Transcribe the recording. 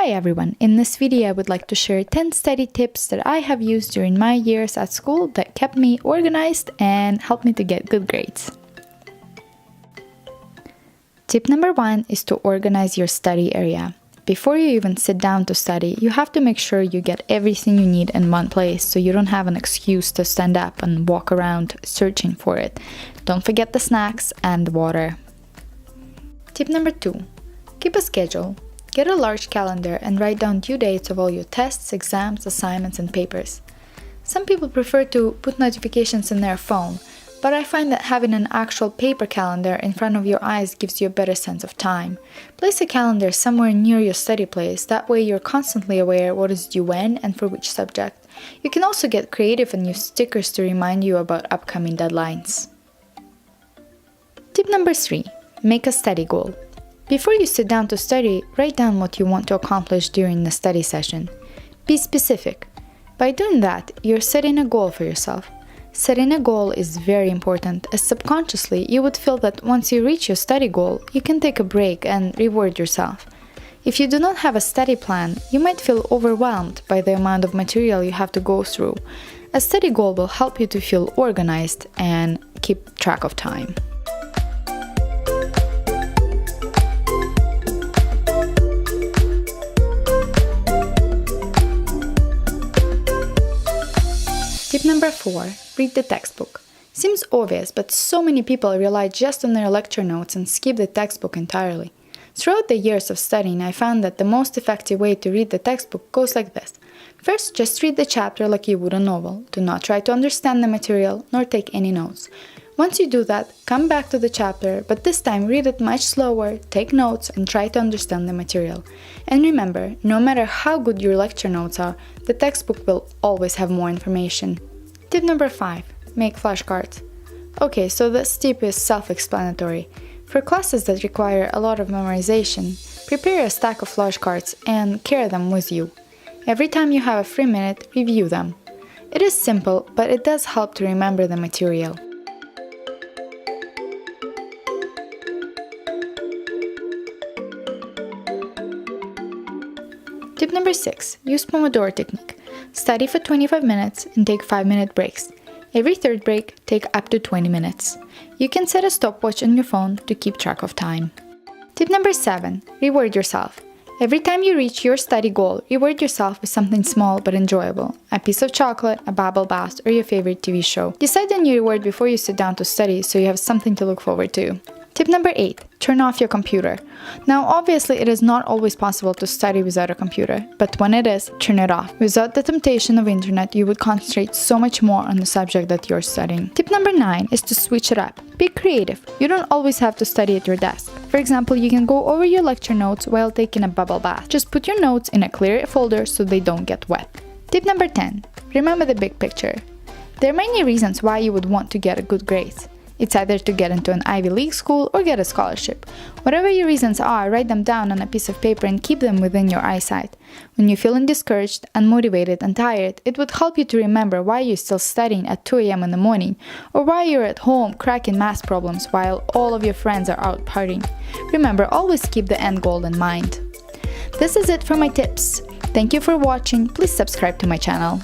Hi everyone, in this video I would like to share 10 study tips that I have used during my years at school that kept me organized and helped me to get good grades. Tip number 1 is to organize your study area. Before you even sit down to study, you have to make sure you get everything you need in one place so you don't have an excuse to stand up and walk around searching for it. Don't forget the snacks and the water. Tip number 2. Keep a schedule. Get a large calendar and write down due dates of all your tests, exams, assignments, and papers. Some people prefer to put notifications in their phone, but I find that having an actual paper calendar in front of your eyes gives you a better sense of time. Place a calendar somewhere near your study place, that way you're constantly aware what is due when and for which subject. You can also get creative and use stickers to remind you about upcoming deadlines. Tip number 3. Make a study goal. Before you sit down to study, write down what you want to accomplish during the study session. Be specific. By doing that, you're setting a goal for yourself. Setting a goal is very important, as subconsciously you would feel that once you reach your study goal, you can take a break and reward yourself. If you do not have a study plan, you might feel overwhelmed by the amount of material you have to go through. A study goal will help you to feel organized and keep track of time. Tip number 4. Read the textbook. Seems obvious, but so many people rely just on their lecture notes and skip the textbook entirely. Throughout the years of studying, I found that the most effective way to read the textbook goes like this. First, just read the chapter like you would a novel. Do not try to understand the material, nor take any notes. Once you do that, come back to the chapter, but this time read it much slower, take notes, and try to understand the material. And remember, no matter how good your lecture notes are, the textbook will always have more information. Tip number 5. Make flashcards. Okay, so this tip is self-explanatory. For classes that require a lot of memorization, prepare a stack of flashcards and carry them with you. Every time you have a free minute, review them. It is simple, but it does help to remember the material. Tip number 6. Use Pomodoro technique. Study for 25 minutes and take 5-minute breaks. Every third break, take up to 20 minutes. You can set a stopwatch on your phone to keep track of time. Tip number 7. Reward yourself. Every time you reach your study goal, reward yourself with something small but enjoyable. A piece of chocolate, a bubble bath, or your favorite TV show. Decide on your reward before you sit down to study so you have something to look forward to. Tip number 8. Turn off your computer. Now, obviously, it is not always possible to study without a computer, but when it is, turn it off. Without the temptation of internet, you would concentrate so much more on the subject that you're studying. Tip number 9 is to switch it up. Be creative. You don't always have to study at your desk. For example, you can go over your lecture notes while taking a bubble bath. Just put your notes in a clear folder so they don't get wet. Tip number 10. Remember the big picture. There are many reasons why you would want to get a good grade. It's either to get into an Ivy League school or get a scholarship. Whatever your reasons are, write them down on a piece of paper and keep them within your eyesight. When you're feeling discouraged, unmotivated, and tired, it would help you to remember why you're still studying at 2 a.m. in the morning, or why you're at home cracking math problems while all of your friends are out partying. Remember, always keep the end goal in mind. This is it for my tips. Thank you for watching. Please subscribe to my channel.